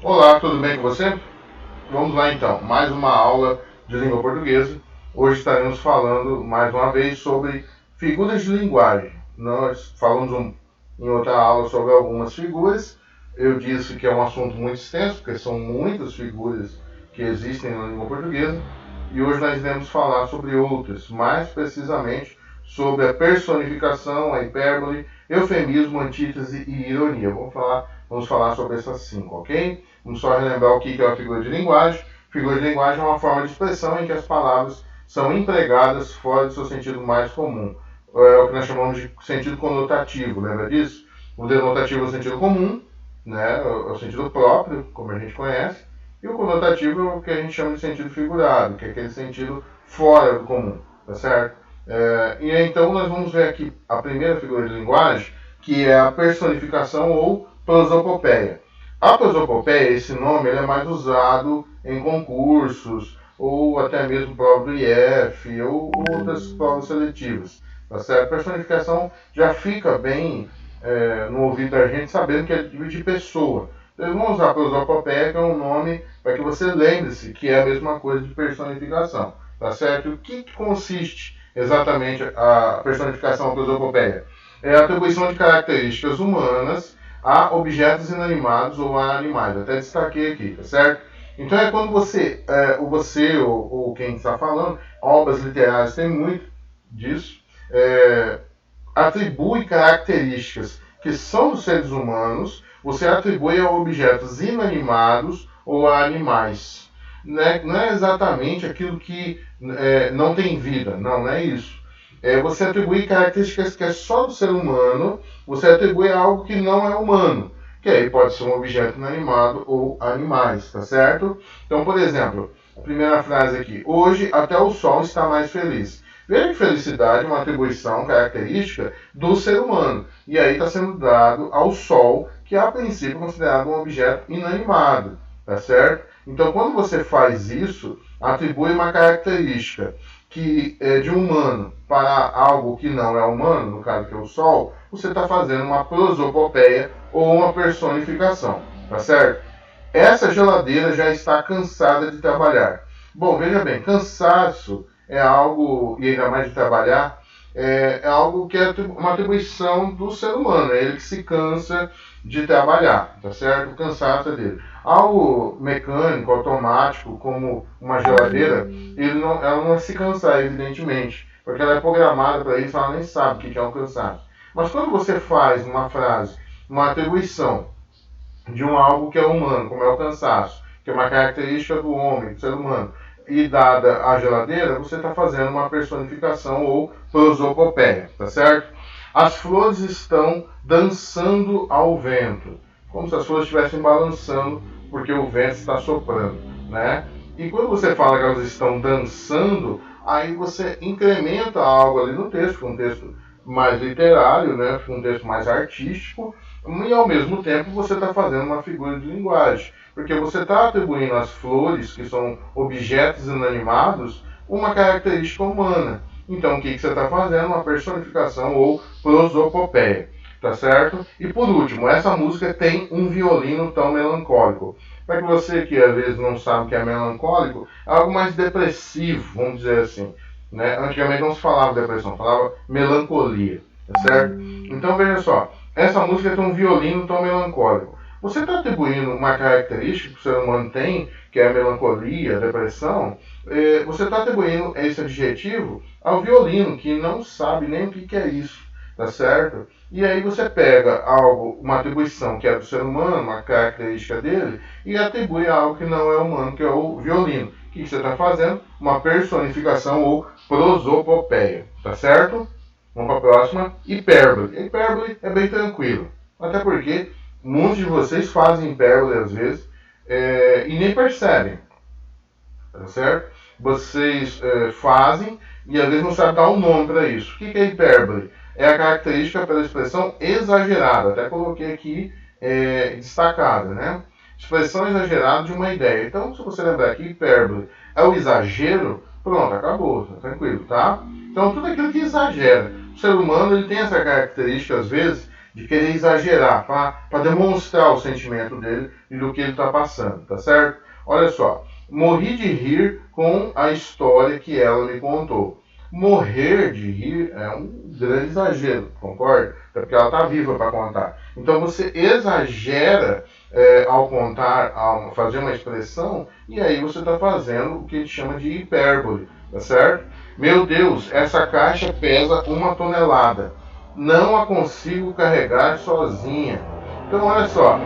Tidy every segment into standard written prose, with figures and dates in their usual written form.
Olá, tudo bem com você? Vamos lá então, mais uma aula de língua portuguesa. Hoje estaremos falando mais uma vez sobre figuras de linguagem. Nós falamos em outra aula sobre algumas figuras. Eu disse que é um assunto muito extenso, porque são muitas figuras que existem na língua portuguesa. E hoje nós iremos falar sobre outras, mais precisamente sobre a personificação, a hipérbole, eufemismo, antítese e ironia. Vamos falar sobre essas 5, ok? Vamos só relembrar o que é uma figura de linguagem. Figura de linguagem é uma forma de expressão em que as palavras são empregadas fora do seu sentido mais comum. É o que nós chamamos de sentido conotativo, lembra disso? O denotativo é o sentido comum, né? É o sentido próprio, como a gente conhece, e o conotativo é o que a gente chama de sentido figurado, que é aquele sentido fora do comum, tá certo? E então nós vamos ver aqui a primeira figura de linguagem, que é a personificação ou prosopopeia. A prosopopeia, esse nome, ele é mais usado em concursos, ou até mesmo prova do IF, ou outras provas seletivas. Tá certo? A personificação já fica bem no ouvido da gente, sabendo que é de pessoa. Então, vamos usar a prosopopeia, que é um nome para que você lembre-se que é a mesma coisa de personificação. Tá certo? O que consiste exatamente a personificação, a prosopopeia? É a atribuição de características humanas a objetos inanimados ou a animais. Até destaquei aqui, tá certo? Então é quando você ou quem está falando, obras literárias tem muito disso, atribui características que são dos seres humanos, você atribui a objetos inanimados ou a animais. Não é exatamente aquilo que não tem vida, não é isso. Você atribui características que é só do ser humano, você atribui a algo que não é humano, que aí pode ser um objeto inanimado ou animais, tá certo? Então, por exemplo, a primeira frase aqui: hoje até o sol está mais feliz. Veja que felicidade é uma atribuição característica do ser humano, e aí está sendo dado ao sol, que a princípio é considerado um objeto inanimado, tá certo? Então, quando você faz isso, atribui uma característica que é de humano para algo que não é humano, no caso que é o Sol, você está fazendo uma prosopopeia ou uma personificação, tá certo? Essa geladeira já está cansada de trabalhar. Bom, veja bem, cansaço é algo, e ainda mais de trabalhar, é algo que é uma atribuição do ser humano, é ele que se cansa de trabalhar, tá certo? O cansaço é dele. Algo mecânico, automático, como uma geladeira, ela não se cansa, evidentemente, porque ela é programada para isso, ela nem sabe o que é um cansaço. Mas quando você faz uma frase, uma atribuição de algo que é humano, como é o cansaço, que é uma característica do homem, do ser humano, e dada a geladeira, você está fazendo uma personificação ou prosopopeia, tá certo? As flores estão dançando ao vento, como se as flores estivessem balançando porque o vento está soprando, né? E quando você fala que elas estão dançando, aí você incrementa algo ali no texto, um texto mais literário, né? Um texto mais artístico, e ao mesmo tempo você está fazendo uma figura de linguagem, porque você está atribuindo às flores, que são objetos inanimados, uma característica humana. Então o que você está fazendo? Uma personificação ou prosopopeia, tá certo? E por último, essa música tem um violino tão melancólico. Para que você que às vezes não sabe o que é melancólico, é algo mais depressivo, vamos dizer assim. Né? Antigamente não se falava depressão, falava melancolia, tá certo? Então veja só, essa música tem um violino tão melancólico. Você está atribuindo uma característica que o ser humano tem, que é a melancolia, a depressão, você está atribuindo esse adjetivo ao violino, que não sabe nem o que é isso, tá certo? E aí você pega algo, uma atribuição que é do ser humano, uma característica dele, e atribui a algo que não é humano, que é o violino. O que você está fazendo? Uma personificação ou prosopopeia, tá certo? Vamos para a próxima, hipérbole. Hipérbole é bem tranquilo, até porque muitos de vocês fazem hipérbole às vezes e nem percebem, tá certo? Vocês fazem e às vezes não sabem dar um nome para isso. O que é hipérbole? É a característica pela expressão exagerada, até coloquei aqui destacada, né? Expressão exagerada de uma ideia. Então, se você lembrar aqui, hipérbole é o exagero, pronto, acabou, tá tranquilo, tá? Então, tudo aquilo que exagera. O ser humano ele tem essa característica, às vezes, de querer exagerar, para demonstrar o sentimento dele e do que ele está passando, tá certo? Olha só, morri de rir com a história que ela me contou. Morrer de rir é um grande exagero, concorda? Até porque ela está viva para contar. Então você exagera ao contar, ao fazer uma expressão, e aí você está fazendo o que a gente chama de hipérbole, tá certo? Meu Deus, essa caixa pesa 1 tonelada. Não a consigo carregar sozinha. Então olha só,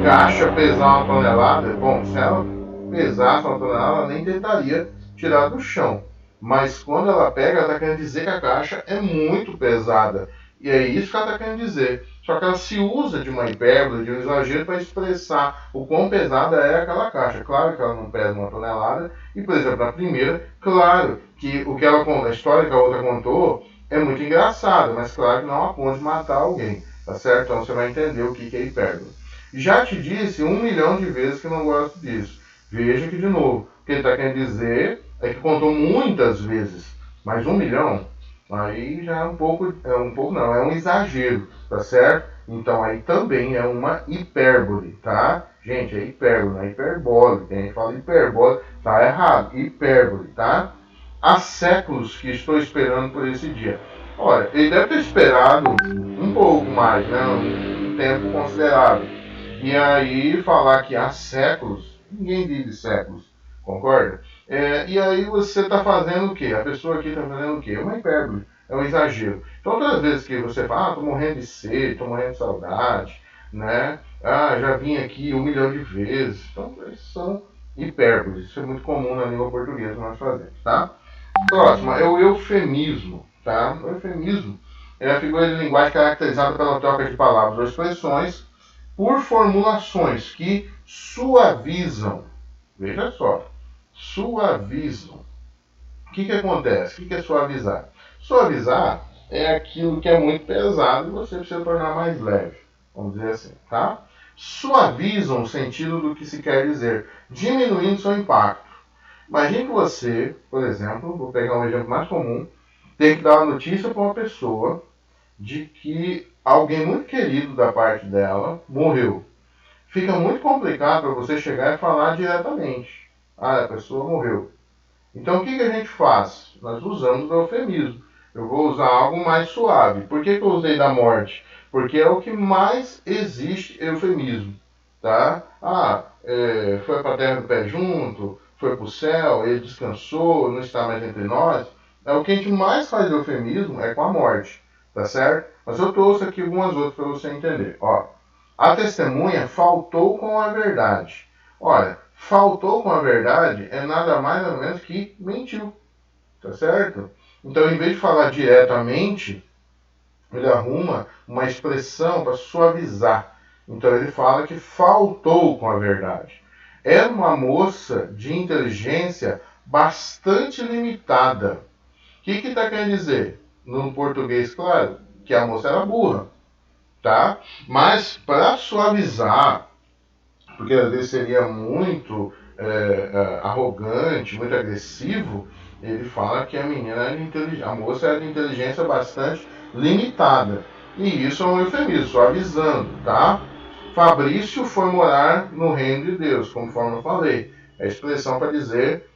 caixa pesar 1 tonelada, bom, se ela pesasse 1 tonelada, ela nem tentaria tirar do chão. Mas quando ela pega, ela está querendo dizer que a caixa é muito pesada. E é isso que ela está querendo dizer. Só que ela se usa de uma hipérbole, de um exagero, para expressar o quão pesada é aquela caixa. Claro que ela não pesa 1 tonelada. E, por exemplo, na primeira, claro que o que ela, a história que a outra contou é muito engraçada, mas claro que não a ponto de matar alguém. Tá certo? Então você vai entender o que é hipérbole. Já te disse 1 milhão de vezes que não gosto disso. Veja que, de novo, o que ele está querendo dizer é que contou muitas vezes. Mas 1 milhão, aí já é um pouco não, é um exagero, tá certo? Então aí também é uma hipérbole, tá? Gente, é hipérbole, não é hiperbole. Quem fala hiperbole tá errado, hipérbole, tá? Há séculos que estou esperando por esse dia. Olha, ele deve ter esperado um pouco mais, né? Um tempo considerável. E aí falar que há séculos, ninguém vive séculos, concorda? E aí você está fazendo o quê? A pessoa aqui está fazendo o quê? É uma hipérbole, é um exagero. Então todas as vezes que você fala, estou morrendo de sede, estou morrendo de saudade, né? Já vim aqui 1 milhão de vezes. Então esses são hipérboles. Isso é muito comum na língua portuguesa nós fazemos, tá? Próximo é o eufemismo, tá? O eufemismo é a figura de linguagem caracterizada pela troca de palavras ou expressões por formulações que suavizam. Veja só, suavizam. O que acontece? O que é suavizar? Suavizar é aquilo que é muito pesado e você precisa tornar mais leve. Vamos dizer assim, tá? Suavizam o sentido do que se quer dizer, diminuindo seu impacto. Imagine que você, por exemplo, vou pegar um exemplo mais comum, tem que dar uma notícia para uma pessoa de que alguém muito querido da parte dela morreu. Fica muito complicado para você chegar e falar diretamente. A pessoa morreu. Então o que a gente faz? Nós usamos o eufemismo. Eu vou usar algo mais suave. Por que eu usei da morte? Porque é o que mais existe eufemismo. Tá? Foi para a terra do pé junto, foi para o céu, ele descansou, não está mais entre nós. O que a gente mais faz eufemismo é com a morte. Tá certo? Mas eu trouxe aqui algumas outras para você entender. Ó, a testemunha faltou com a verdade. Olha, faltou com a verdade é nada mais ou menos que mentiu. Tá certo? Então, em vez de falar diretamente, ele arruma uma expressão para suavizar. Então, ele fala que faltou com a verdade. Era uma moça de inteligência bastante limitada. O que está querendo dizer? No português, claro, que a moça era burra. Tá? Mas, para suavizar, porque às vezes seria muito arrogante, muito agressivo, ele fala que a menina era inteligente, a moça era de inteligência bastante limitada. E isso é um eufemismo, suavizando, tá? Fabrício foi morar no reino de Deus, conforme eu falei. É a expressão para dizer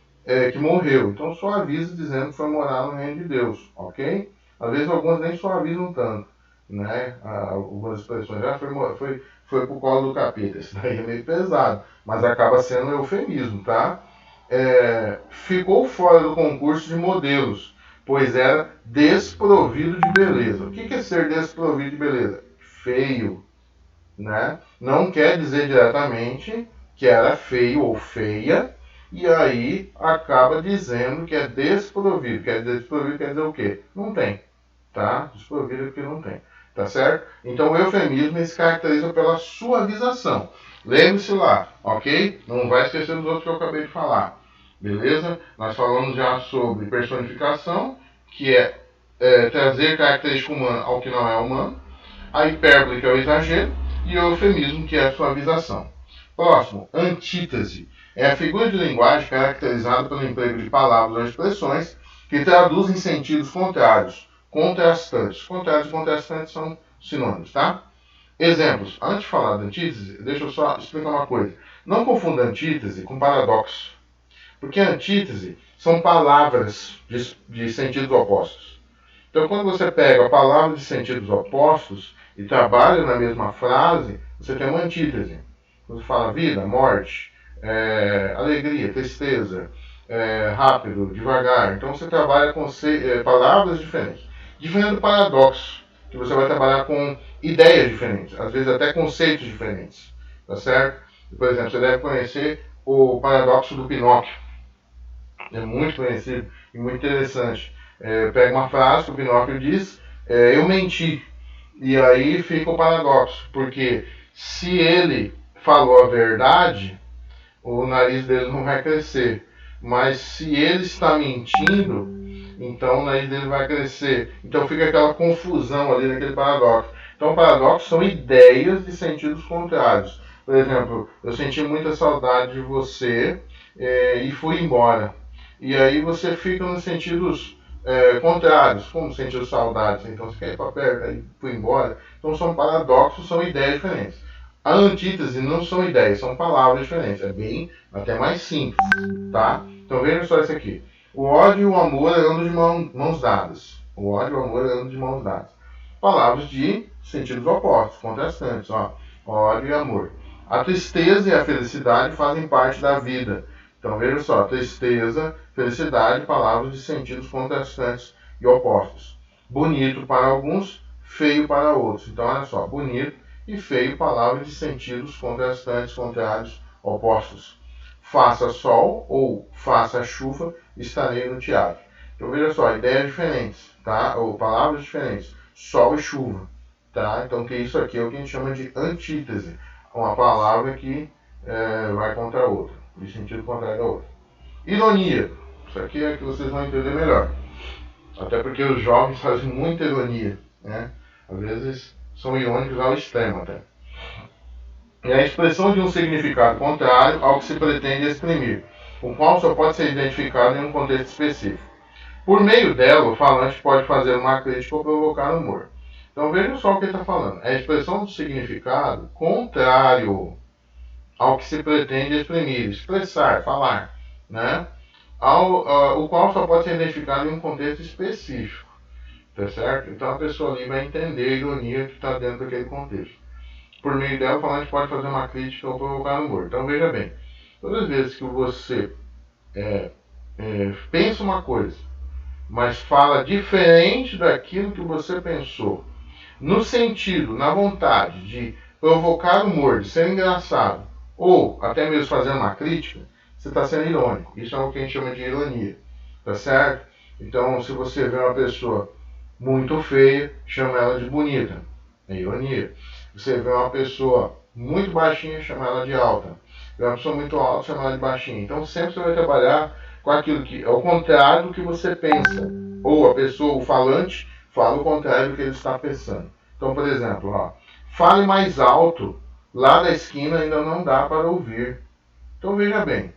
que morreu. Então suaviza dizendo que foi morar no reino de Deus, ok? Às vezes alguns nem suavizam tanto, né? Algumas expressões já foi pro colo do capeta. Isso daí é meio pesado, mas acaba sendo um eufemismo, tá? Ficou fora do concurso de modelos, pois era desprovido de beleza. O que é ser desprovido de beleza? Feio, né? Não quer dizer diretamente que era feio ou feia, e aí acaba dizendo que é desprovido. Desprovido quer dizer o quê? Não tem, tá? Desprovido é porque não tem. Tá certo? Então o eufemismo se caracteriza pela suavização. Lembre-se lá, ok? Não vai esquecer dos outros que eu acabei de falar. Beleza? Nós falamos já sobre personificação, que é trazer característica humana ao que não é humano. A hipérbole, que é o exagero. E o eufemismo, que é a suavização. Próximo, antítese. É a figura de linguagem caracterizada pelo emprego de palavras ou expressões que traduzem sentidos contrários. Contrastantes. Contrários e contrastantes são sinônimos, tá? Exemplos. Antes de falar da antítese, deixa eu só explicar uma coisa. Não confunda antítese com paradoxo. Porque antítese são palavras de sentidos opostos. Então, quando você pega a palavra de sentidos opostos e trabalha na mesma frase, você tem uma antítese. Você fala vida, morte, alegria, tristeza, rápido, devagar. Então, você trabalha com palavras diferentes. Diferente do paradoxo, que você vai trabalhar com ideias diferentes, às vezes até conceitos diferentes. Tá certo? Por exemplo, você deve conhecer o paradoxo do Pinóquio. É muito conhecido e muito interessante. Pega uma frase que o Pinóquio diz, eu menti. E aí fica o paradoxo, porque se ele falou a verdade, o nariz dele não vai crescer. Mas se ele está mentindo, então o nariz dele vai crescer. Então fica aquela confusão ali naquele paradoxo. Então paradoxos são ideias de sentidos contrários. Por exemplo, eu senti muita saudade de você e fui embora. E aí você fica nos sentidos contrários, como sentiu saudade, então você quer ir para perto, aí fui embora. Então são paradoxos, são ideias diferentes. A antítese não são ideias, são palavras diferentes. É bem, até mais simples, tá? Então veja só isso aqui. O ódio e o amor andam de mãos dadas. O ódio e o amor andam de mãos dadas. Palavras de sentidos opostos, contrastantes, ó. Ódio e amor. A tristeza e a felicidade fazem parte da vida. Então veja só, tristeza, felicidade, palavras de sentidos contrastantes e opostos. Bonito para alguns, feio para outros. Então olha só, bonito e feio, palavras de sentidos contrastantes, contrários, opostos. Faça sol ou faça chuva, estarei no teatro. Então veja só, ideias diferentes, tá? Ou palavras diferentes. Sol e chuva, tá? Então que isso aqui é o que a gente chama de antítese, uma palavra que vai contra a outra, de sentido contrário da outra. Ironia, isso aqui é que vocês vão entender melhor. Até porque os jovens fazem muita ironia, né? Às vezes são irônicos ao extremo até. É a expressão de um significado contrário ao que se pretende exprimir, o qual só pode ser identificado em um contexto específico. Por meio dela, o falante pode fazer uma crítica ou provocar humor. Então vejam só o que ele está falando. É a expressão do significado contrário ao que se pretende exprimir, expressar, falar, né? O qual só pode ser identificado em um contexto específico, tá certo? Então a pessoa ali vai entender a ironia que está dentro daquele contexto. Por meio dela, o falante pode fazer uma crítica ou provocar humor. Então veja bem, todas as vezes que você pensa uma coisa, mas fala diferente daquilo que você pensou, no sentido, na vontade de provocar humor, de ser engraçado, ou até mesmo fazer uma crítica, você está sendo irônico. Isso é o que a gente chama de ironia, tá certo? Então, se você vê uma pessoa muito feia, chama ela de bonita, é ironia. Você vê uma pessoa muito baixinha, chama ela de alta. Vê uma pessoa muito alta, chama ela de baixinha. Então, sempre você vai trabalhar com aquilo que é o contrário do que você pensa. Ou a pessoa, o falante, fala o contrário do que ele está pensando. Então, por exemplo, ó, fale mais alto, lá da esquina ainda não dá para ouvir. Então veja bem,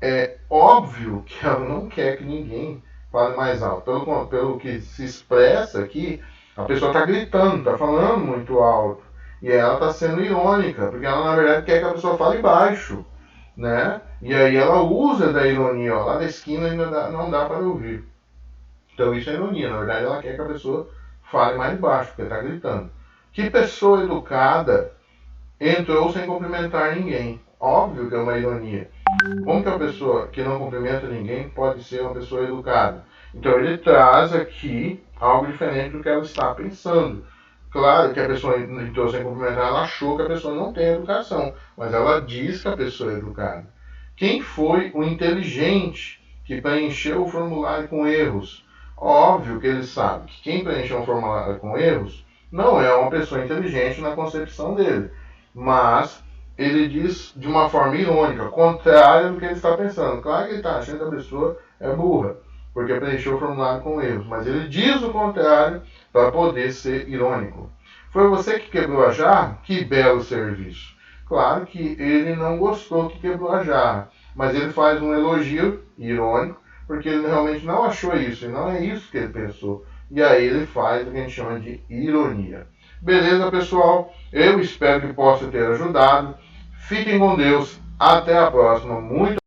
é óbvio que ela não quer que ninguém fale mais alto. Pelo que se expressa aqui, a pessoa está gritando, está falando muito alto. E ela está sendo irônica, porque ela na verdade quer que a pessoa fale baixo, né? E aí ela usa da ironia, ó, lá da esquina ainda não dá para ouvir. Então isso é ironia, na verdade ela quer que a pessoa fale mais baixo, porque está gritando. Que pessoa educada entrou sem cumprimentar ninguém? Óbvio que é uma ironia. Como que a pessoa que não cumprimenta ninguém pode ser uma pessoa educada? Então ele traz aqui algo diferente do que ela está pensando. Claro que a pessoa entrou sem cumprimentar, ela achou que a pessoa não tem educação, mas ela diz que a pessoa é educada. Quem foi o inteligente que preencheu o formulário com erros? Óbvio que ele sabe que quem preencheu um formulário com erros não é uma pessoa inteligente na concepção dele, mas ele diz de uma forma irônica, contrária do que ele está pensando. Claro que ele está achando que a pessoa é burra, porque preencheu o formulário com erros, mas ele diz o contrário para poder ser irônico. Foi você que quebrou a jarra? Que belo serviço. Claro que ele não gostou que quebrou a jarra, mas ele faz um elogio irônico, porque ele realmente não achou isso, e não é isso que ele pensou. E aí ele faz o que a gente chama de ironia. Beleza, pessoal? Eu espero que possa ter ajudado. Fiquem com Deus. Até a próxima. Muito